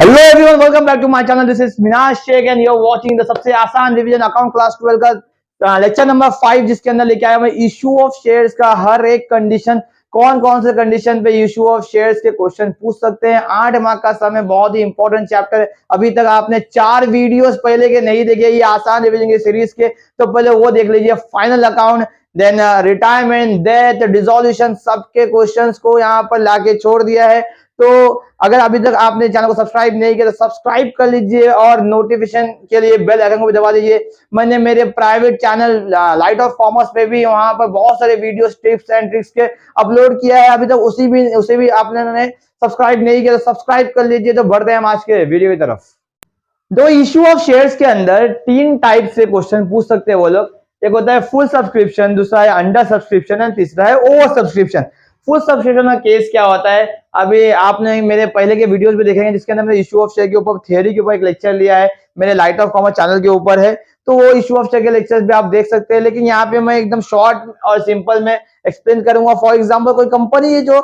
Hello everyone, welcome back to my channel. This is Minaz Shaikh and you are watching the सबसे आसान revision account class 12 का lecture number 5, जिसके अंदर लेके आया मैं इशू ऑफ शेयर्स का हर एक कंडीशन, कौन कौन से कंडीशन पे इशू ऑफ शेयर्स के क्वेश्चन पूछ सकते हैं। 8 मार्क का समय, बहुत ही इंपॉर्टेंट चैप्टर है। अभी तक आपने 4 वीडियोस पहले के नहीं देखे ये आसान रिवीजन के सीरीज के, तो पहले वो देख लीजिए। Final account, then retirement, death, dissolution, सबके क्वेश्चंस को यहाँ पर लाके छोड़ दिया है। तो अगर अभी तक आपने चैनल को सब्सक्राइब नहीं किया तो सब्सक्राइब कर लीजिए और नोटिफिकेशन के लिए बेल आइकन को भी दबा दीजिए। मैंने मेरे private channel light of commerce पे भी वहां पर बहुत सारे वीडियोस, टिप्स एंड ट्रिक्स के अपलोड किया है। अभी तक उसे भी आपने सब्सक्राइब नहीं किया तो सब्सक्राइब कर लीजिए। तो बढ़ते हैं हम आज के वीडियो की तरफ। दो इश्यू ऑफ शेयर्स के अंदर 3 टाइप से क्वेश्चन पूछ सकते हैं वो लोग। एक होता है फुल सब्सक्रिप्शन, दूसरा है अंडर सब्सक्रिप्शन एंड तीसरा है ओवर सब्सक्रिप्शन। फुल सब्सक्रिप्शन का केस क्या होता है, अभी आपने मेरे पहले के वीडियोस भी देखेंगे जिसके अंदर मैंने इशू ऑफ शेयर के ऊपर, थ्योरी के ऊपर एक लेक्चर लिया है। मेरे लाइट ऑफ कॉमर्स चैनल के ऊपर है, तो वो इशू ऑफ शेयर के लेक्चर्स भी आप देख सकते हैं। लेकिन यहाँ पे मैं एकदम शॉर्ट और सिंपल में एक्सप्लेन करूंगा। फॉर एग्जाम्पल, कोई कंपनी है जो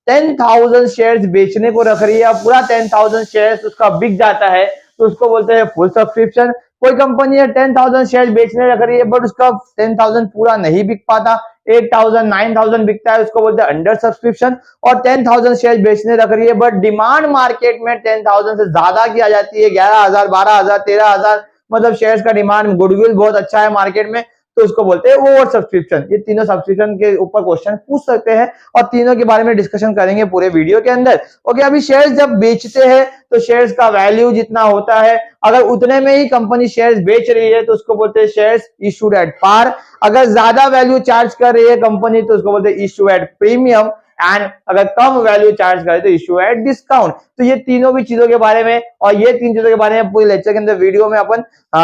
10,000 शेयर्स बेचने को रख रही है, पूरा 10,000 शेयर्स उसका बिक जाता है तो उसको बोलते हैं फुल सब्सक्रिप्शन। कोई कंपनी है 10,000 शेयर बेचने रख रही है बट उसका 10,000 पूरा नहीं बिक पाता, 8,000 9,000 बिकता है, उसको बोलते हैं अंडर सब्सक्रिप्शन। और 10,000 शेयर बेचने रख रही है बट डिमांड मार्केट में 10,000 से ज्यादा की आ जाती है, 11,000 12,000 13,000, मतलब शेयर्स का डिमांड, गुडविल बहुत अच्छा है मार्केट में, तो उसको बोलते हैं ओवर सब्सक्रिप्शन। ये तीनों सब्सक्रिप्शन के ऊपर क्वेश्चन पूछ सकते हैं और तीनों के बारे में डिस्कशन करेंगे पूरे वीडियो के अंदर। ओके, अभी शेयर्स जब बेचते हैं तो शेयर्स का वैल्यू जितना होता है, अगर उतने में ही कंपनी शेयर्स बेच रही है तो उसको बोलते हैं शेयर्स इशूड एट पार। अगर ज्यादा वैल्यू चार्ज कर रही है कंपनी तो उसको बोलते हैं इशू एट प्रीमियम, एंड अगर कम वैल्यू चार्ज करे तो इशू एट डिस्काउंट। तो ये तीनों भी चीजों के बारे में और ये 3 चीजों के बारे में पूरे लेक्चर के अंदर वीडियो में अपन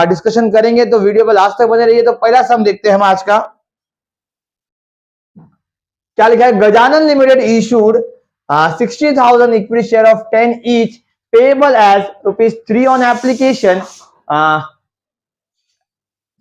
डिस्कशन करेंगे, तो वीडियो पर लास्ट तक बने रहिए। तो पहला सम देखते हैं हम आज का। क्या लिखा है, Gajanan limited issued 60,000 equity share of 10 each payable as ₹3 on application,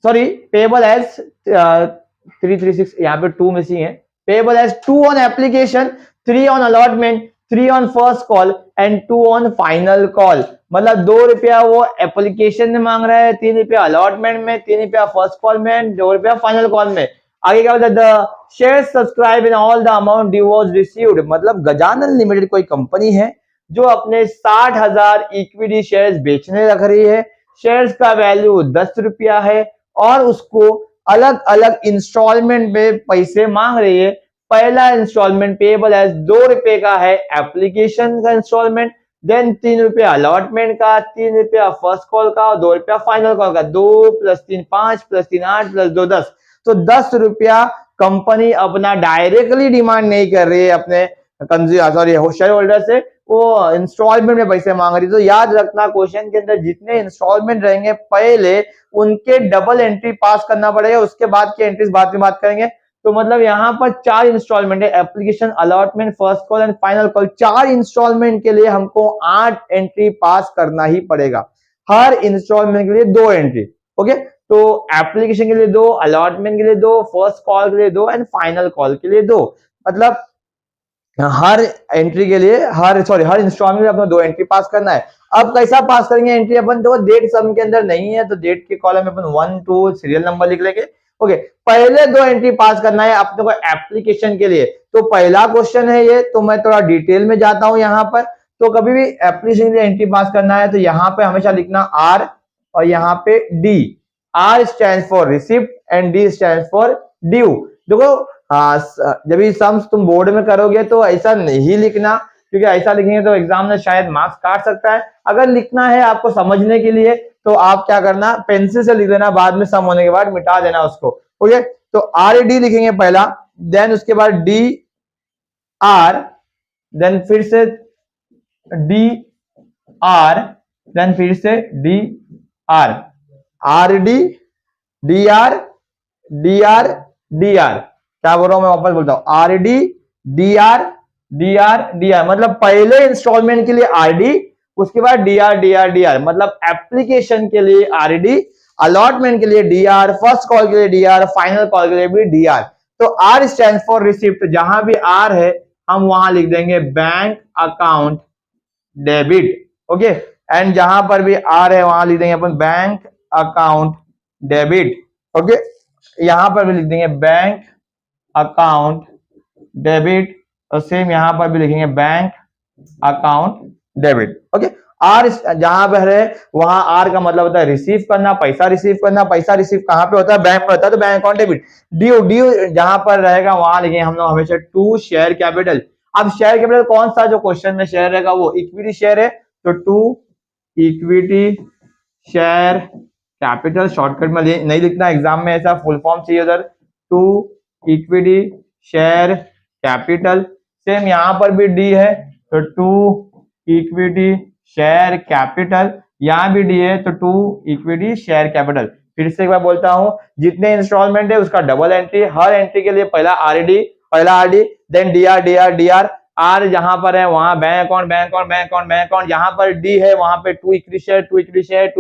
sorry payable as 336, यहाँ पे 2 मिसिंग है। Payable as 2 on application, 3 on allotment, 3 on first call and 2 on final call. मतलब ₹2 वो एप्लीकेशन में मांग रहा है, ₹3 अलॉटमेंट में, ₹3 फर्स्ट कॉल में, ₹2 फाइनल कॉल में। आगे क्या होता है, the share subscribe in all the amount due was received. मतलब गजानन लिमिटेड कोई कंपनी है जो अपने 60,000 इक्विटी शेयर्स बेचने रख रही है। शेयर्स का वैल्यू ₹10 है और उसको अलग अलग इंस्टॉलमेंट में पैसे मांग रही है। पहला इंस्टॉलमेंट पेबल एज ₹2 का है, एप्लीकेशन का इंस्टॉलमेंट, देन ₹3 अलॉटमेंट का, ₹3 फर्स्ट कॉल का और ₹2 फाइनल कॉल का। 2 + 3 5 + 3 8 + 2 10, तो ₹10 कंपनी अपना डायरेक्टली डिमांड नहीं कर रही है अपने शेयर होल्डर से, वो इंस्टॉलमेंट में पैसे मांग रही है। तो याद रखना, क्वेश्चन के अंदर जितने इंस्टॉलमेंट रहेंगे पहले उनके डबल एंट्री पास करना पड़ेगा, उसके बाद की एंट्रीज बाद में बात करेंगे। तो मतलब यहाँ पर 4 इंस्टॉलमेंट है, application, allotment, first call and final call. 4 installment के लिए हमको 8 एंट्री पास करना ही पड़ेगा। हर इंस्टॉलमेंट के लिए 2 एंट्री। ओके, तो एप्लीकेशन के लिए 2, अलॉटमेंट के लिए 2, फर्स्ट कॉल के लिए 2 एंड फाइनल कॉल के लिए 2। मतलब हर एंट्री के लिए हर इंस्टॉलमेंट में अपना 2 एंट्री पास करना है। अब कैसा पास करेंगे एंट्री अपन, तो डेट सम के अंदर नहीं है तो डेट के कॉलम में अपन 1 2 सीरियल नंबर लिख लेंगे। ओके, पहले 2 एंट्री पास करना है अपने को एप्लीकेशन के लिए। तो पहला क्वेश्चन है ये, तो मैं थोड़ा डिटेल में जाता हूं यहाँ पर। तो कभी भी एप्लीकेशन के लिए एंट्री पास करना है तो यहाँ पे हमेशा लिखना आर और यहाँ पे D. R stand for receipt and D stand for due. देखो जब ये सम्स तुम बोर्ड में करोगे तो ऐसा नहीं लिखना, क्योंकि ऐसा लिखेंगे तो एग्जाम में शायद मार्क्स काट सकता है। अगर लिखना है आपको समझने के लिए तो आप क्या करना, पेंसिल से लिख लेना, बाद में सम होने के बाद मिटा देना उसको। ओके, तो आर डी लिखेंगे पहला, देन उसके बाद डी आर, देन फिर से डी आर, देन फिर से D R, R D R, D R, D R. क्या बोल रहा हूं मैं, वापस बोलता हूं, R D D R, D R, D R. मतलब पहले इंस्टॉलमेंट के लिए आर डी, उसके बाद D R, D R, D R. मतलब एप्लीकेशन के लिए आर डी, अलॉटमेंट के लिए डी आर, फर्स्ट कॉल के लिए डी आर, फाइनल कॉल के लिए भी डी आर। तो आर स्टैंड फॉर रिसिप्ट, जहां भी आर है हम वहां लिख देंगे bank account debit. Okay, and जहां पर भी आर है वहां लिख देंगे अपन बैंक अकाउंट डेबिट। ओके, यहां पर भी लिख देंगे बैंक अकाउंट डेबिट, और सेम यहां पर भी लिखेंगे bank account debit. Okay, R जहां पर है वहां आर का मतलब होता है रिसीव करना, पैसा रिसीव करना। पैसा रिसीव कहां पे होता है? बैंक में होता है, तो bank account debit. Due, due जहां पर रहेगा वहां लिखेंगे हम लोग हमेशा टू शेयर कैपिटल। अब शेयर कैपिटल कौन सा जो क्वेश्चन में शेयर रहेगा वो इक्विटी शेयर है, तो to equity share capital. Shortcut में नहीं लिखना, एग्जाम में ऐसा फुल फॉर्म चाहिए उधर, to equity share capital. Same यहां पर भी डी है, तो टू इक्विटी शेयर कैपिटल। यहां भी डी है, तो टू इक्विटी शेयर कैपिटल। फिर से एक बार बोलता हूं, जितने इंस्टॉलमेंट है उसका डबल एंट्री, हर एंट्री के लिए पहला आरडी, देन डीआर। आर जहां पर है वहां बैंक अकाउंट, जहां पर डी है वहां पे टू इक्विटी शेयर।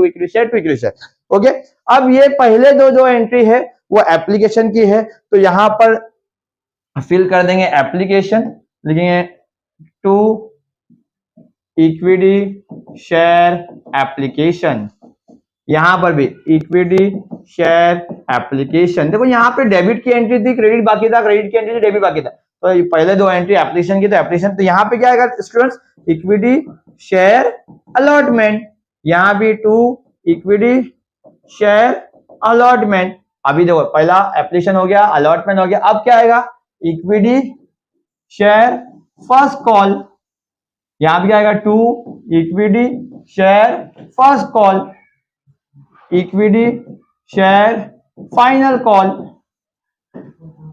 ओके, अब ये पहले जो एंट्री है वो एप्लीकेशन की है, तो यहां पर फिल कर देंगे एप्लीकेशन, लिखेंगे टू इक्विटी शेयर एप्लीकेशन। यहां पर भी इक्विटी शेयर एप्लीकेशन। देखो यहाँ पे डेबिट की एंट्री थी, क्रेडिट बाकी था, क्रेडिट की एंट्री थी, डेबिट बाकी था, तो पहले दो एंट्री एप्लीकेशन की, तो एप्लीकेशन। तो यहाँ पे क्या आएगा स्टूडेंट्स? Equity share allotment. यहाँ भी टू इक्विटी शेयर अलॉटमेंट। अभी देखो पहला एप्लीकेशन हो गया, अलॉटमेंट हो गया, अब क्या आएगा? Equity share first call. यहां भी आएगा to equity share first call, equity share final call.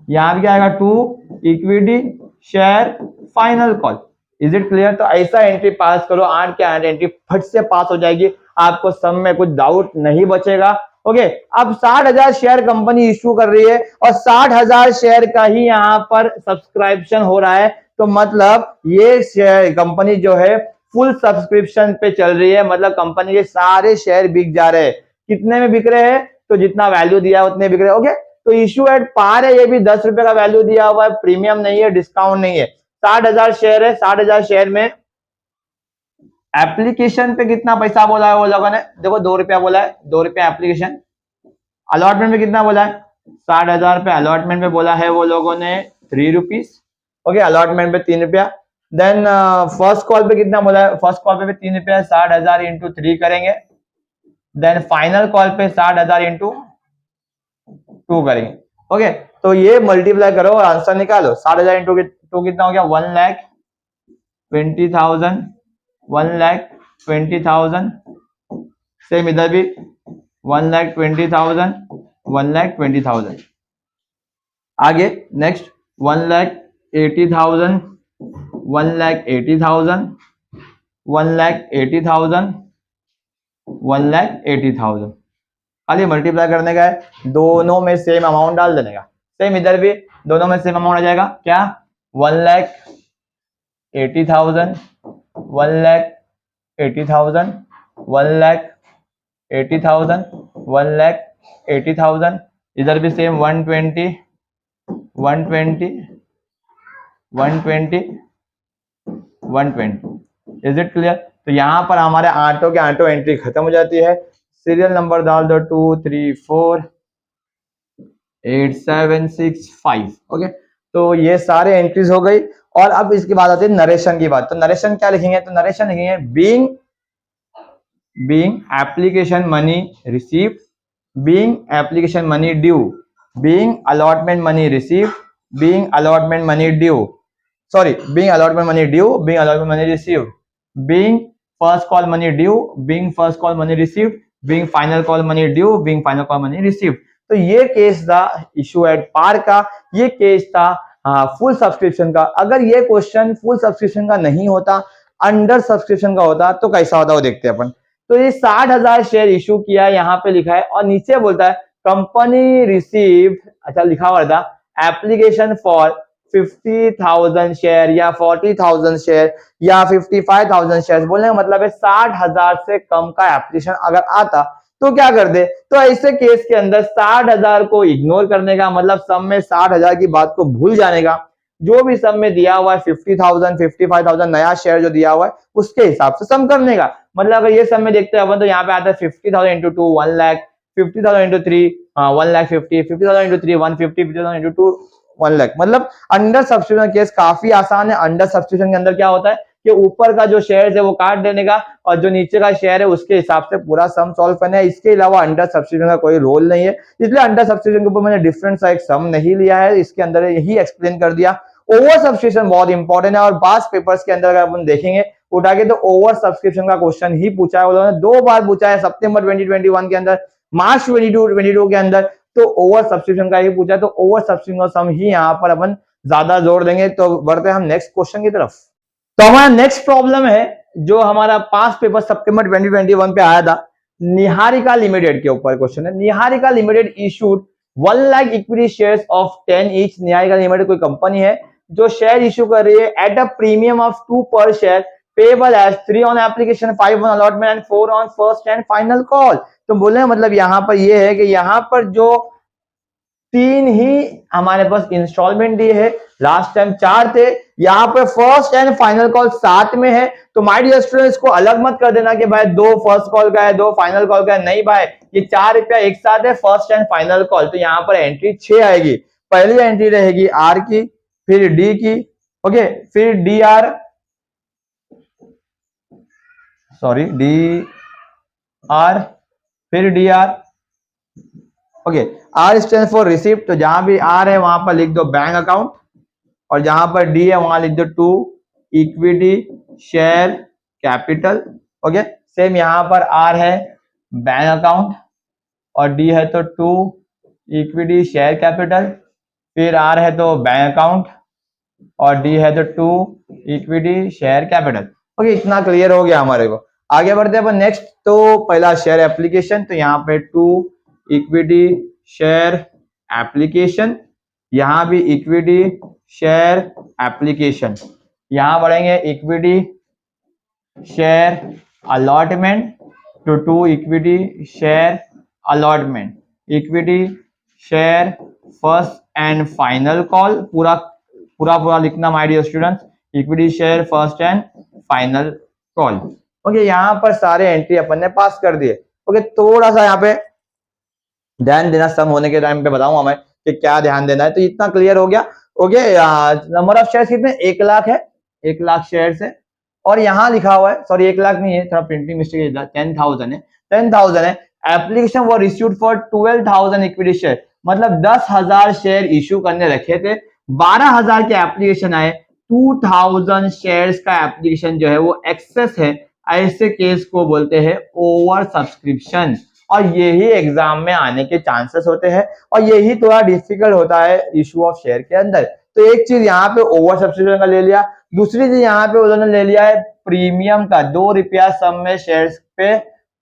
यहां भी क्या आएगा? To equity share final call. Is it clear? तो ऐसा एंट्री पास करो, 8 के 8 एंट्री फट से पास हो जाएगी, आपको सब में कुछ डाउट नहीं बचेगा। ओके, अब 60,000 शेयर कंपनी इश्यू कर रही है और 60,000 शेयर का ही यहाँ पर सब्सक्रिप्शन हो रहा है, तो मतलब ये शेयर कंपनी जो है फुल सब्सक्रिप्शन पे चल रही है, मतलब कंपनी के सारे शेयर बिक जा रहे हैं। कितने में बिक रहे हैं? तो जितना वैल्यू दिया है उतने बिक रहे हैं। ओके, तो इश्यू एट पार है, ये भी 10 रुपए का वैल्यू दिया हुआ है, प्रीमियम नहीं है, डिस्काउंट नहीं है। 60,000 शेयर है, 60,000 शेयर में एप्लीकेशन पे कितना पैसा बोला है वो लोगों ने? देखो 2 रुपया बोला है, 2 रुपया एप्लीकेशन। अलॉटमेंट में कितना बोला है? 60,000 पे अलॉटमेंट पे बोला है वो लोगों ने 3 रुपीज। ओके, अलॉटमेंट पे 3 रुपया। देन फर्स्ट कॉल पे कितना बोला है? फर्स्ट कॉल पे भी 3 रुपया, 60,000 इंटू 3 करेंगे। देन फाइनल कॉल पे 60,000 इंटू 2 करेंगे। ओके, तो ये मल्टीप्लाई करो और आंसर निकालो। 60,000 इंटू 2 कितना हो गया? 1,20,000, 1,20,000। सेम इधर भी 1,20,000, 1,20,000। आगे नेक्स्ट 1,80,000, 1,80,000, 1,80,000, 1,80,000। खाली मल्टीप्लाई करने का है, दोनों में सेम अमाउंट डाल देने का। सेम इधर भी दोनों में सेम अमाउंट आ जाएगा। क्या? 1,80,000, 1,80,000, 1,80,000, 1,80,000। इधर भी सेम 120, 120, 120, 120। Is it clear? तो यहां पर हमारे आठों के आठों एंट्री खत्म हो जाती है। सीरियल नंबर डाल दो 2 3 4 8 7 6 5। ओके, तो ये सारे एंट्रीज हो गई। और अब इसके बाद आती है नरेशन की बात। तो नरेशन क्या लिखेंगे? तो नरेशन लिखेंगे being application money received, being application money due, being allotment money received, being allotment money due, sorry being allotment money due, being allotment money received, being first call money due, being first call money received, being final call money due, being final call money received. तो ये case था issue at par का, ये case था full subscription का। अगर ये question full subscription का नहीं होता, अंडर सब्सक्रिप्शन का होता, तो कैसा होता वो देखते हैं अपन। तो ये 60,000 शेयर इशू किया, यहाँ पे लिखा है और नीचे बोलता है कंपनी रिसीव्ड, अच्छा लिखा हुआ था एप्लीकेशन फॉर 50,000 शेयर या 40,000 शेयर या 55,000 शेयर। बोलने का मतलब है 60,000 से कम का एप्लीकेशन अगर आता तो क्या कर दे। तो ऐसे केस के अंदर 60,000 को इग्नोर करने का मतलब सब में 60,000 की बात को भूल जाने का। जो भी सम में दिया हुआ है 50,000 55,000 नया शेयर जो दिया हुआ है उसके हिसाब से सम करने का। मतलब अगर ये सम में देखते हैं अपन तो यहाँ पे आता है 50,000 into 2 1 lakh, 50,000 into 3 1 lakh 50, 50,000 into 3 150, 50,000 into 2 1 lakh. मतलब अंडर सब्स्टिट्यूशन केस काफी आसान है। अंडर सब्स्टिट्यूशन के अंदर क्या होता है कि ऊपर का जो शेयर है वो काट देने का और जो नीचे का शेयर है उसके हिसाब से पूरा सम सॉल्व करना है। इसके अलावा अंडर सब्स्टिट्यूशन का कोई रोल नहीं है, इसलिए अंडर सब्स्टिट्यूशन के ऊपर मैंने डिफरेंट सा एक सम नहीं लिया है, इसके अंदर यही एक्सप्लेन कर दिया। ओवर सब्स्टिट्यूशन बहुत इंपॉर्टेंट है और पास पेपर्स के अंदर अगर अपन देखेंगे उठा के तो ओवर सब्सक्रिप्शन का क्वेश्चन ही पूछा है, उन्होंने 2 बार पूछा है, सितंबर 2021 के अंदर, मार्च 2022 के अंदर, तो ओवर सब्सक्रिप्शन का ही पूछा है। तो ओवर सब्सक्रिप्शन का सम ही यहाँ पर अपन ज्यादा जोर देंगे। तो बढ़ते हैं हम नेक्स्ट क्वेश्चन की तरफ। तो हमारा नेक्स्ट प्रॉब्लम है जो हमारा पास पेपर सितंबर 2021 पे आया था, निहारिका लिमिटेड के ऊपर क्वेश्चन है। Niharika limited issued 1 lakh equity shares of 10 each. Niharika limited कोई कंपनी है जो शेयर इशू कर रही है एट अ प्रीमियम ऑफ 2 पर share, payable as 3 on application, 5 on allotment and 4 on first and final call. तो बोले मतलब यहाँ पर ये है कि यहाँ पर जो 3 ही हमारे पास इंस्टॉलमेंट दिए है, लास्ट टाइम 4 थे, यहाँ पे फर्स्ट एंड फाइनल कॉल साथ में है। तो माय डियर स्टूडेंट्स इसको अलग मत कर देना कि भाई 2 फर्स्ट कॉल का है 2 फाइनल कॉल का है, नहीं भाई, ये 4 रुपया एक साथ है फर्स्ट एंड फाइनल कॉल। तो यहाँ पर एंट्री 6 आएगी। पहली एंट्री रहेगी आर की, फिर डी की, ओके, फिर D R, sorry D R, फिर D R, okay. R stand for receipt, तो जहां भी आर है वहां पर लिख दो बैंक अकाउंट, और जहां पर डी है वहां लिख दो 2 equity share capital, okay. Same यहां पर आर है बैंक अकाउंट और डी है तो 2 इक्विटी शेयर कैपिटल, फिर आर है तो बैंक अकाउंट और डी है तो 2 इक्विटी शेयर कैपिटल, ओके। इतना क्लियर हो गया हमारे को। आगे बढ़ते हैं अपन नेक्स्ट। तो पहला शेयर एप्लीकेशन, तो यहाँ पे 2 इक्विटी शेयर एप्लीकेशन, यहां भी इक्विटी शेयर एप्लीकेशन, यहां बढ़ेंगे equity share allotment to 2 equity share allotment, equity share first and final call, पूरा पूरा पूरा लिखना my dear students, equity share first and final call, okay. यहाँ पर सारे एंट्री अपन ने पास कर दिए, ओके। थोड़ा सा यहाँ पे ध्यान देना, सम होने के टाइम पे बताऊंगा मैं कि क्या ध्यान देना है। तो इतना क्लियर हो गया, ओके। नंबर ऑफ शेयर्स कितने, 1 लाख है, 1 लाख शेयर्स है। और यहाँ लिखा हुआ है, सॉरी 1 लाख नहीं है, थोड़ा प्रिंटिंग मिस्टेक है, 10,000 है, 10,000 है। एप्लीकेशन वो रिसीव्ड फॉर 12,000 इक्विटी शेयर, मतलब 10,000 शेयर इश्यू करने रखे थे, 12,000 के एप्लीकेशन आए, 2,000 शेयर्स का एप्लीकेशन जो है वो एक्सेस है, ऐसे केस को बोलते हैं ओवर सब्सक्रिप्शन। और यही एग्जाम में आने के चांसेस होते हैं और यही थोड़ा डिफिकल्ट होता है इशू ऑफ शेयर के अंदर। तो एक चीज यहाँ पे ओवर सब्सक्रिप्शन का ले लिया, दूसरी चीज यहाँ पे उन्होंने ले लिया है प्रीमियम का, 2 रुपया सम में शेयर्स पे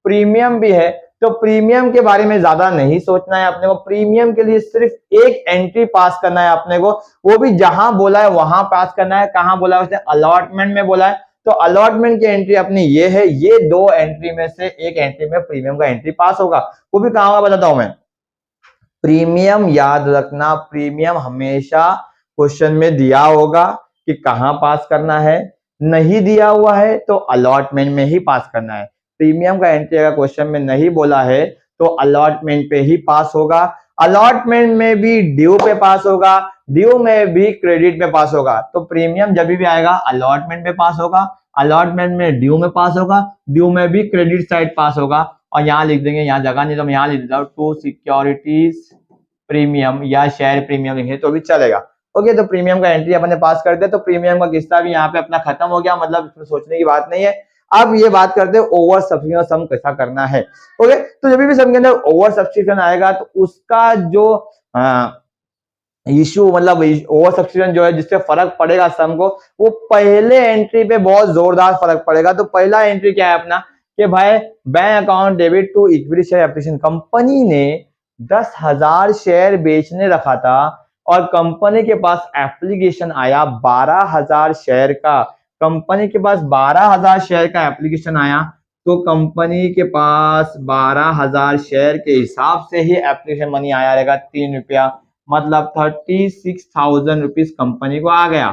प्रीमियम भी है। तो प्रीमियम के बारे में ज्यादा नहीं सोचना है अपने को, प्रीमियम के लिए सिर्फ एक एंट्री पास करना है अपने को, वो भी जहां बोला है वहां पास करना है। कहां बोला है उसने, अलॉटमेंट में बोला है, तो अलॉटमेंट की एंट्री अपनी ये है, ये 2 एंट्री में से एक एंट्री में प्रीमियम का एंट्री पास होगा। वो भी कहां होगा बताता हूं मैं, प्रीमियम याद रखना, प्रीमियम हमेशा क्वेश्चन में दिया होगा कि कहां पास करना है, नहीं दिया हुआ है तो अलॉटमेंट में ही पास करना है। प्रीमियम का एंट्री अगर क्वेश्चन में नहीं बोला है तो अलॉटमेंट पे ही पास होगा, अलॉटमेंट में भी ड्यू पे पास होगा, ड्यू में भी क्रेडिट पे पास होगा। तो प्रीमियम जब भी आएगा अलॉटमेंट पे पास होगा, अलॉटमेंट में ड्यू में पास होगा, ड्यू में भी क्रेडिट साइड पास होगा। और यहाँ लिख देंगे, यहाँ जगह नहीं तो मैं यहाँ लिख देता हूँ 2 सिक्योरिटीज प्रीमियम या शेयर प्रीमियम लिखे तो भी चलेगा, ओके। तो प्रीमियम का एंट्री अपन ने पास कर दिया, तो प्रीमियम का किस्सा भी यहाँ पे अपना खत्म हो गया, मतलब इसमें सोचने की बात नहीं है। अब ये बात करते हैं ओवर सब्सक्रिप्शन सम कैसा करना है, ओके। तो जब भी सम के अंदर ओवर सब्सक्रिप्शन आएगा तो उसका जो इशू, मतलब ओवर सब्सक्रिप्शन जो है जिससे फर्क पड़ेगा सम को, वो पहले एंट्री पे बहुत जोरदार फर्क पड़ेगा। तो पहला एंट्री क्या है अपना कि भाई bank account debit to equity share application, company ने 10,000 शेयर बेचने रखा था और कंपनी के पास एप्लीकेशन आया 12,000 शेयर का, कंपनी के पास 12,000 शेयर का एप्लीकेशन आया, तो कंपनी के पास 12,000 शेयर के हिसाब से ही एप्लीकेशन मनी आया रहेगा 3 रुपया, मतलब 36,000 रुपीज कंपनी को आ गया।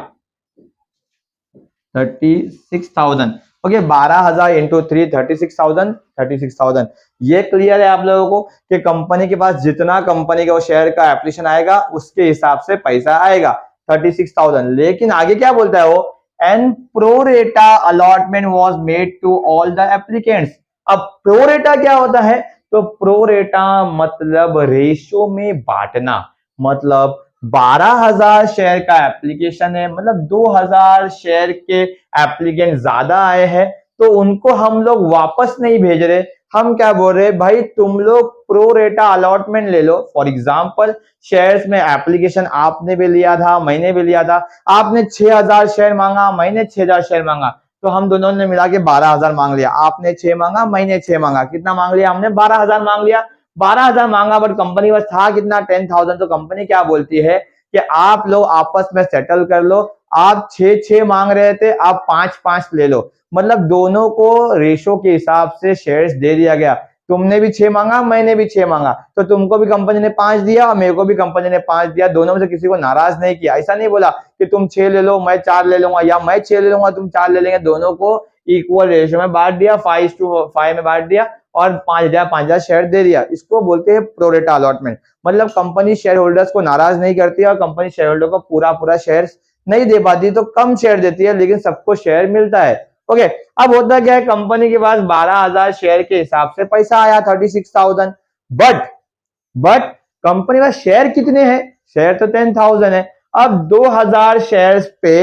36,000 ओके, 12,000 इंटू 3 36,000। ये क्लियर है आप लोगों को कि कंपनी के पास जितना कंपनी का शेयर का एप्लीकेशन आएगा उसके हिसाब से पैसा आएगा 36,000। लेकिन आगे क्या बोलता है वो, and pro rata allotment was made to all the applicants. अब प्रोरेटा क्या होता है, तो प्रोरेटा मतलब रेशो में बांटना। मतलब 12,000 शेयर का एप्लीकेशन है, मतलब 2,000 शेयर के एप्लीकेंट ज्यादा आए हैं, तो उनको हम लोग वापस नहीं भेज रहे। हम क्या बोल रहे हैं, भाई तुम लोग प्रो रेटा अलॉटमेंट ले लो। फॉर एग्जांपल शेयर्स में एप्लीकेशन आपने भी लिया था, मैंने भी लिया था। आपने 6,000 शेयर मांगा, मैंने 6,000 शेयर मांगा, तो हम दोनों ने मिला के 12,000 मांग लिया। आपने 6 मांगा, मैंने 6 मांगा, कितना मांग लिया हमने, 12,000 मांग लिया। 12,000 मांगा, बट कंपनी बस था कितना, 10,000। तो कंपनी क्या बोलती है कि आप लोग आपस में सेटल कर लो। आप 6 मांग रहे थे, आप 5 ले लो। मतलब दोनों को रेशो के हिसाब से शेयर्स दे दिया गया। तुमने भी 6 मांगा, मैंने भी 6 मांगा, तो तुमको भी कंपनी ने 5 दिया और मेरे को भी कंपनी ने 5 दिया। दोनों में से किसी को नाराज नहीं किया। ऐसा नहीं बोला कि तुम 6 ले लो, मैं 4 ले लूंगा, या मैं 6 ले लूंगा, तुम 4 ले लेंगे। दोनों को इक्वल रेशो में बांट दिया, 5:5 में बांट दिया और 5,000 शेयर दे दिया। इसको बोलते हैं प्रोरेटा अलॉटमेंट। मतलब कंपनी शेयर होल्डर्स को नाराज नहीं करती है और कंपनी शेयर होल्डर को पूरा शेयर नहीं दे पाती, तो कम शेयर देती है, लेकिन सबको शेयर मिलता है। ओके, अब होता क्या है, कंपनी के पास 12,000 शेयर के हिसाब से पैसा आया 36,000, बट कंपनी का शेयर कितने हैं, शेयर तो 10,000 है। अब 2,000 शेयर पे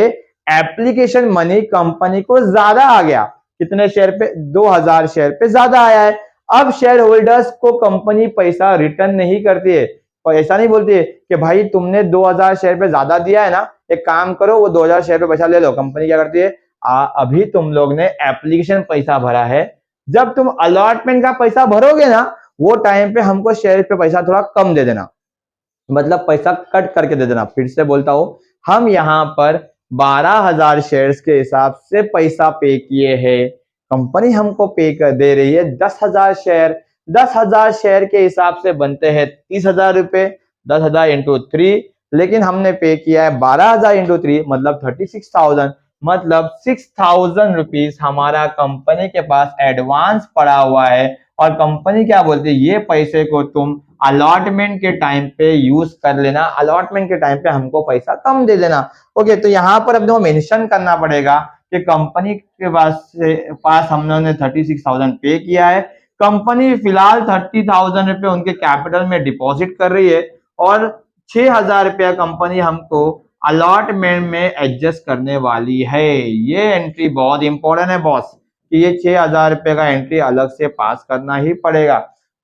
एप्लीकेशन मनी कंपनी को ज्यादा आ गया। कितने शेयर पे, 2,000 शेयर पे ज्यादा आया है। अब शेयर होल्डर्स को कंपनी पैसा रिटर्न नहीं करती है, और ऐसा नहीं बोलती है कि भाई तुमने 2,000 शेयर पे ज्यादा दिया है ना, एक काम करो वो 2,000 शेयर पे पैसा ले लो। कंपनी क्या करती है, अभी तुम लोग ने एप्लीकेशन पैसा भरा है, जब तुम अलॉटमेंट का पैसा भरोगे ना, वो टाइम पे हमको शेयर पे पैसा थोड़ा कम दे देना, मतलब पैसा कट करके दे देना। फिर से बोलता हूं, हम यहां पर 12,000 शेयर्स के हिसाब से पैसा पे किए हैं। कंपनी हमको पे कर दे रही है 10,000 शेयर। 10,000 शेयर के हिसाब से बनते हैं 30,000 रुपए। 10,000 इंटू 3, लेकिन हमने पे किया है 12,000 इंटू 3, मतलब 36,000। मतलब 6,000 रुपीज हमारा कंपनी के पास एडवांस पड़ा हुआ है, और कंपनी क्या बोलती है, ये पैसे को तुम अलॉटमेंट के टाइम पे यूज कर लेना, अलॉटमेंट के टाइम पे हमको पैसा कम दे देना। ओके, तो यहाँ पर अपने को मेंशन करना पड़ेगा कि कंपनी के पास हम लोगों ने 36,000 पे किया है। कंपनी फिलहाल 30,000 रुपए उनके कैपिटल में डिपॉजिट कर रही है, और 6,000 रुपया कंपनी हमको अलॉटमेंट में एडजस्ट करने वाली है। ये एंट्री बहुत इंपॉर्टेंट है बॉस, कि ये 6,000 रुपए का एंट्री अलग से पास करना ही पड़ेगा।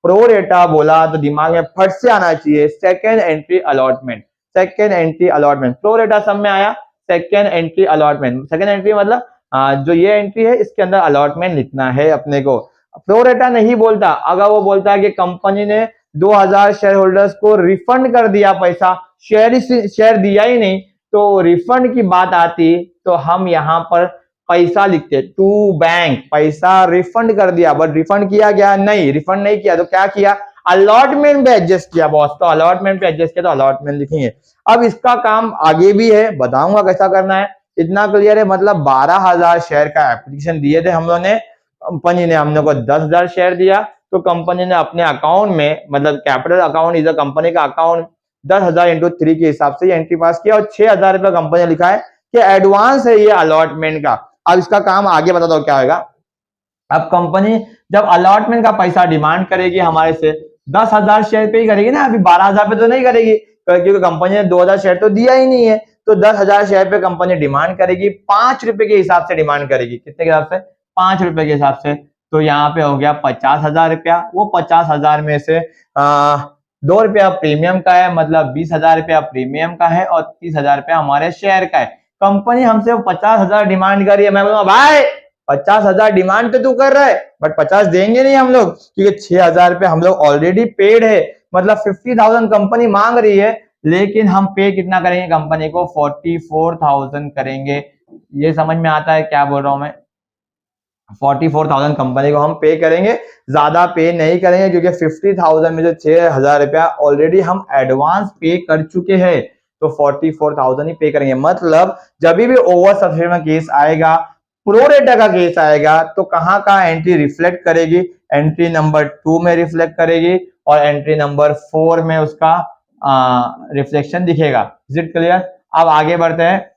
प्रो रेटा बोला तो दिमाग में फट से आना चाहिए second entry allotment. Second entry allotment, pro रेटा सब में आया, second entry allotment. Second entry मतलब जो ये एंट्री है इसके अंदर अलॉटमेंट लिखना है अपने को। प्रो रेटा नहीं बोलता, अगर वो बोलता है कि कंपनी ने 2,000 शेयर होल्डर्स को रिफंड कर दिया पैसा, शेयर दिया ही नहीं, तो रिफंड की बात आती तो हम यहाँ पर पैसा लिखते टू बैंक, पैसा रिफंड कर दिया। बट रिफंड किया गया नहीं, रिफंड नहीं किया, तो क्या किया, अलॉटमेंट पे एडजस्ट किया बॉस। तो अलॉटमेंट पे एडजस्ट किया तो अलॉटमेंट लिखेंगे। अब इसका काम आगे भी है, बताऊंगा कैसा करना है, इतना क्लियर है। मतलब 12,000 शेयर का एप्लीकेशन दिए थे हम लोगों ने, कंपनी ने हम लोग को 10,000 शेयर दिया, तो कंपनी ने अपने अकाउंट में, मतलब कैपिटल अकाउंट इज कंपनी का अकाउंट, 10,000 इंटू 3 के हिसाब से एंट्री पास किया, और 6,000 रुपया कंपनी ने लिखा है कि एडवांस है ये अलॉटमेंट का। अब इसका काम आगे बता दो क्या होगा। अब कंपनी जब अलॉटमेंट का पैसा डिमांड करेगी हमारे से, 10,000 शेयर पे ही करेगी ना, अभी 12,000 पे तो नहीं करेगी, क्योंकि कंपनी ने 2,000 शेयर तो दिया ही नहीं है। तो 10,000 शेयर पे कंपनी डिमांड करेगी, 5 रुपए के हिसाब से डिमांड करेगी। कितने के हिसाब से, 5 रुपए के हिसाब से। तो यहाँ पे हो गया 50,000 रुपया। वो 50,000 में से 2 रुपया प्रीमियम का है, मतलब 20,000 रुपया प्रीमियम का है, और 30,000 रुपया हमारे शेयर का है। कंपनी हमसे 50,000 डिमांड कर रही है, मैं बोलूंगा भाई 50,000 डिमांड तो तू कर रहा है, बट 50 देंगे नहीं हम लोग, क्योंकि 6,000 रुपये हम लोग ऑलरेडी पेड है। मतलब 50,000 कंपनी मांग रही है, लेकिन हम पे कितना करेंगे कंपनी को, 44,000 करेंगे। ये समझ में आता है क्या बोल रहा हूं मैं। 44,000 कंपनी को हम पे करेंगे, ज्यादा पे नहीं करेंगे क्योंकि 50,000 में जो 6,000 रुपया ऑलरेडी हम एडवांस पे कर चुके हैं, तो 44,000 ही पे करेंगे। मतलब जब भी ओवर सब्सक्रिप्शन का केस आएगा, प्रोरेटा का केस आएगा, तो कहाँ का एंट्री रिफ्लेक्ट करेगी, एंट्री नंबर 2 में रिफ्लेक्ट करेगी और एंट्री नंबर 4 में उसका रिफ्लेक्शन दिखेगा। Is it clear? अब आगे बढ़ते हैं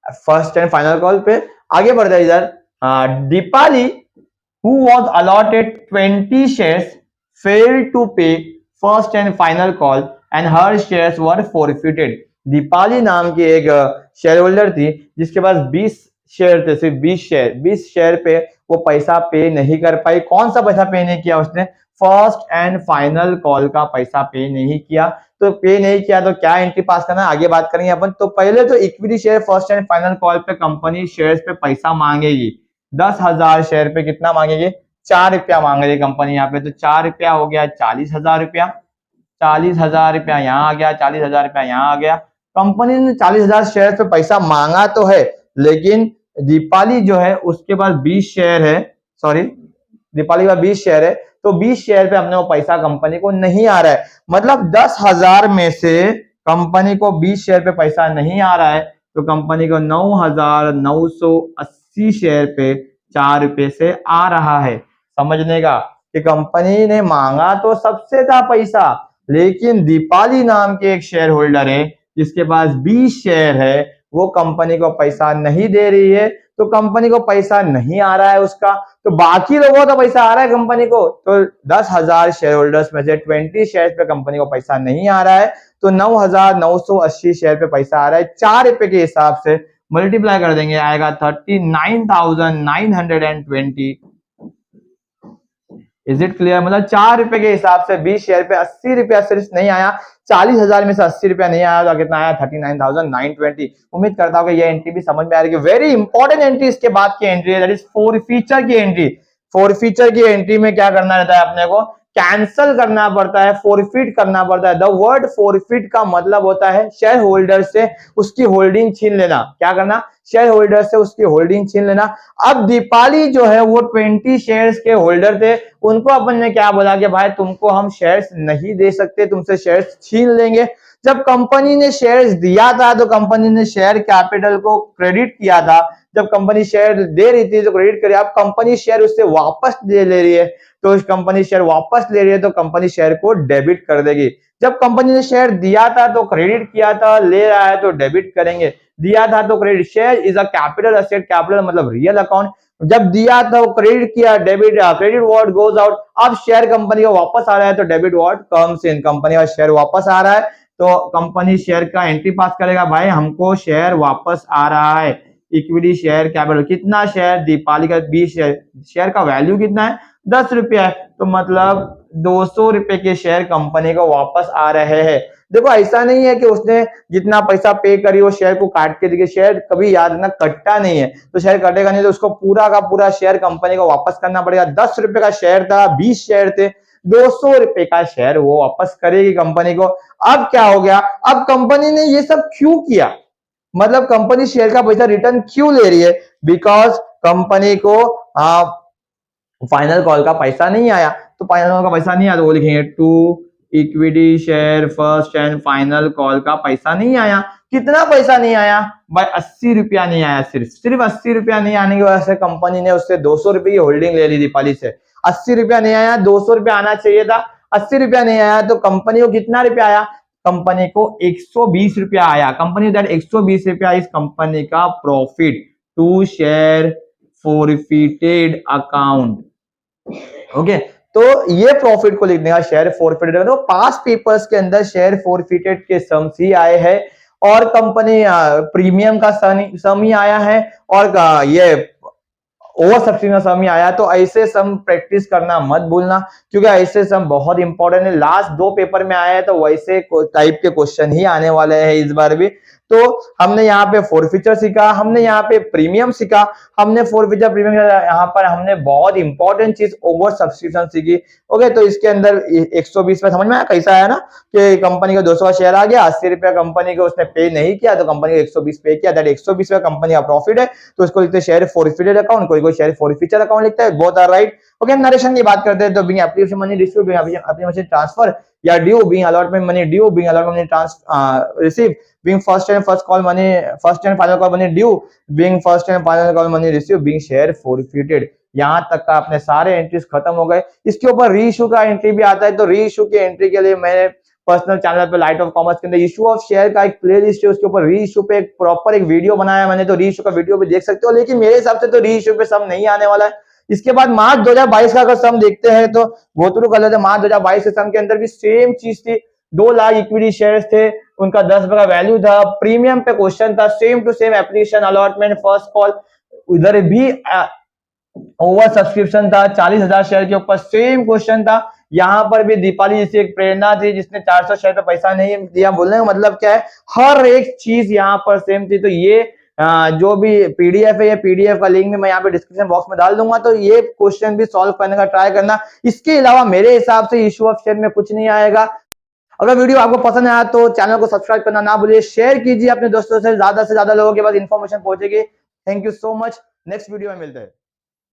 फर्स्ट एंड फाइनल कॉल पे, आगे बढ़ते हैं इधर। Deepali who was allotted 20 shares failed to pay first and final call and her shares were forfeited। Deepali नाम की एक शेयर होल्डर थी जिसके पास 20 शेयर थे, सिर्फ 20 शेयर पे वो पैसा पे नहीं कर पाई। कौन सा पैसा पे नहीं किया उसने? फर्स्ट एंड फाइनल कॉल का पैसा पे नहीं किया। तो पे नहीं किया तो क्या एंट्री पास करना, आगे बात करेंगे अपन। तो पहले तो equity share first and final call पे कंपनी शेयर्स पे पैसा मांगेगी। 10,000 शेयर पे कितना मांगेगी? 4 रुपया मांग रही कंपनी यहाँ पे। तो 4 रुपया हो गया 40,000 रुपया, 40,000 रुपया यहाँ आ गया, 40,000 रुपया यहाँ आ गया। कंपनी ने 40,000 शेयर पे पैसा मांगा तो है, लेकिन दीपाली जो है उसके पास 20 शेयर है, सॉरी दीपाली का 20 शेयर है, तो 20 शेयर पे अपने वो पैसा कंपनी को नहीं आ रहा है। मतलब 10,000 में से कंपनी को 20 शेयर पे पैसा नहीं आ रहा है, तो कंपनी को 9,980 शेयर पे 4 रुपए से आ रहा है। समझने का कि कंपनी ने मांगा तो सबसे था पैसा, लेकिन दीपाली नाम के एक शेयर होल्डर है जिसके पास 20 शेयर है, वो कंपनी को पैसा नहीं दे रही है, तो कंपनी को पैसा नहीं आ रहा है उसका। तो बाकी लोगों को पैसा आ रहा है कंपनी को। तो 10,000 शेयर होल्डर्स में से 20 शेयर पे कंपनी को पैसा नहीं आ रहा है, तो 9,980 शेयर पे पैसा आ रहा है। 4 रुपए के हिसाब से मल्टीप्लाई कर देंगे, आएगा 39,920। Is it clear? मतलब 4 रुपए के हिसाब से 20 शेयर पे 80 रुपया सिर्फ नहीं आया, 40,000 में से 80 रुपया नहीं आया, तो कितना आया? 39,920। उम्मीद करता हूँ कि ये एंट्री भी समझ में आ रही है। वेरी इंपॉर्टेंट एंट्री इसके बाद की एंट्री है, दैट इज फॉरफीचर की एंट्री। फॉरफीचर की एंट्री में क्या करना रहता है अपने को? कैंसल करना पड़ता है, फॉरफिट करना पड़ता है। द वर्ड फॉरफिट का मतलब होता है शेयर होल्डर से उसकी होल्डिंग छीन लेना। क्या करना? शेयर होल्डर से उसकी होल्डिंग छीन लेना। अब दीपाली जो है वो 20 शेयर्स के होल्डर थे, उनको अपन ने क्या बोला कि भाई तुमको हम शेयर्स नहीं दे सकते, तुमसे शेयर्स छीन लेंगे। जब कंपनी ने शेयर्स दिया था तो कंपनी ने शेयर कैपिटल को क्रेडिट किया था। जब कंपनी शेयर दे रही थी तो क्रेडिट करिए, अब कंपनी शेयर उससे वापस ले रही है, तो कंपनी शेयर वापस ले रही है तो कंपनी शेयर को डेबिट कर देगी। जब कंपनी ने शेयर दिया था तो क्रेडिट किया था, ले रहा है तो डेबिट करेंगे। दिया था तो credit, share is a capital asset, capital मतलब रियल अकाउंट। जब दिया था क्रेडिट किया, debit, credit word goes out. अब शेयर कंपनी को वापस आ रहा है तो debit word comes in, company का शेयर वापस आ रहा है तो कंपनी शेयर का एंट्री पास करेगा, भाई हमको शेयर वापस आ रहा है। इक्विटी शेयर कैपिटल, कितना शेयर? दीपाली का 20 शेयर, शेयर का वैल्यू कितना है? 10 रुपया है, तो मतलब 200 रुपए के शेयर कंपनी को वापस आ रहे हैं। देखो ऐसा नहीं है कि उसने जितना पैसा पे करी वो शेयर को काट के दिए, शेयर कभी याद रखना कटता नहीं है, तो शेयर कटेगा नहीं, तो उसको पूरा का पूरा शेयर कंपनी को वापस करना पड़ेगा। 10 रुपए का शेयर था, 20 शेयर थे, 200 रुपए का शेयर वो वापस करेगी कंपनी को। अब क्या हो गया? अब कंपनी ने ये सब क्यों किया? मतलब कंपनी शेयर का पैसा रिटर्न क्यों ले रही है? बिकॉज कंपनी को फाइनल कॉल का पैसा नहीं आया, तो फाइनल कॉल का पैसा नहीं आया तो वो लिखेंगे to equity share first and final call का पैसा नहीं आया। कितना पैसा नहीं आया भाई? 80 रुपया नहीं आया, सिर्फ 80 रुपया नहीं आने की वजह से कंपनी ने उससे 200 रुपए की होल्डिंग ले ली दीपाली से। 80 रुपया नहीं आया, 200 रुपया आना चाहिए था, 80 रुपया नहीं आया, तो कंपनी को कितना रुपया आया? कंपनी को 120 रुपया आया। कंपनी दैट 120 रुपया इस कंपनी का profit to share forfeited account. Okay, तो ये प्रॉफिट को लिखने का शेयर फॉरफिटेड, तो पास्ट पेपर्स के अंदर शेयर फॉरफिटेड के सम्स ही आए हैं और कंपनी प्रीमियम का सम ही आया है और ये ओवर सब्सिडी का सम ही आया। तो ऐसे सम प्रैक्टिस करना मत भूलना, क्योंकि ऐसे सम बहुत इंपॉर्टेंट है। लास्ट 2 पेपर में आए हैं तो वैसे टाइप के क्वेश्चन ही आने वाले हैं इस बार भी। तो हमने यहाँ पे फोरफीचर सीखा, हमने यहाँ पे प्रीमियम सीखा, हमने फोरफीचर प्रीमियम, यहाँ पर हमने बहुत इंपॉर्टेंट चीज ओवर सब्सक्रिप्शन सीखी। ओके, तो इसके अंदर 120 में समझ में आया कैसा है ना, कि कंपनी का 200 का शेयर आ गया, 80 रुपया कंपनी को उसने पे नहीं किया, तो कंपनी को 120 पे किया, दैट 120 रुपया कंपनी का प्रॉफिट है, तो उसको लिखते हैं शेयर फोरफीटेड अकाउंट, कोई शेयर फोरफीचर अकाउंट लिखता है, both are right. Okay, narration की बात करते हैं तो being application money receive, being application transfer या due, being allotment money due, being allotment money receive, being first and first call money, first and final call money due, being first and final call money receive, being share forfeited. यहां तक का अपने सारे entries खत्म हो गए। इसके ऊपर री इशू का एंट्री भी आता है, तो री इशू की एंट्री के लिए मैंने पर्सनल चैनल पे लाइट ऑफ कॉमर्स के अंदर इशू ऑफ शेयर का एक प्लेलिस्ट है, उसके ऊपर री इशू पे एक प्रॉपर एक वीडियो बनाया मैंने, तो री इशू का वीडियो भी देख सकते हो। लेकिन मेरे हिसाब से तो री इशू पे सम नहीं आने वाला है। इसके बाद मार्च 2022 का अगर सम देखते हैं तो गो थ्रू कर लेते हैं। मार्च 2022 के सम के अंदर भी सेम चीज थी, 2 लाख इक्विटी शेयर्स थे, उनका 10 रुपए का वैल्यू था, प्रीमियम पे क्वेश्चन था, same to same application allotment first call, उधर भी ओवर सब्सक्रिप्शन था, 40,000 शेयर के ऊपर सेम क्वेश्चन था। यहाँ पर भी दीपाली जैसी एक प्रेरणा थी जिसने 400 शेयर पे पैसा नहीं दिया। बोलने का मतलब क्या है, हर एक चीज यहाँ पर सेम थी। तो ये जो भी पीडीएफ है, ये पीडीएफ का लिंक भी मैं यहाँ पे डिस्क्रिप्शन बॉक्स में डाल दूंगा, तो ये क्वेश्चन भी सॉल्व करने का ट्राई करना। इसके अलावा मेरे हिसाब से इशू ऑफ शेयर में कुछ नहीं आएगा। अगर वीडियो आपको पसंद आया तो चैनल को सब्सक्राइब करना ना भूलिए, शेयर कीजिए अपने दोस्तों से ज्यादा लोगों के पास इंफॉर्मेशन पहुंचेगी। Thank you so much, next video में मिलते हैं।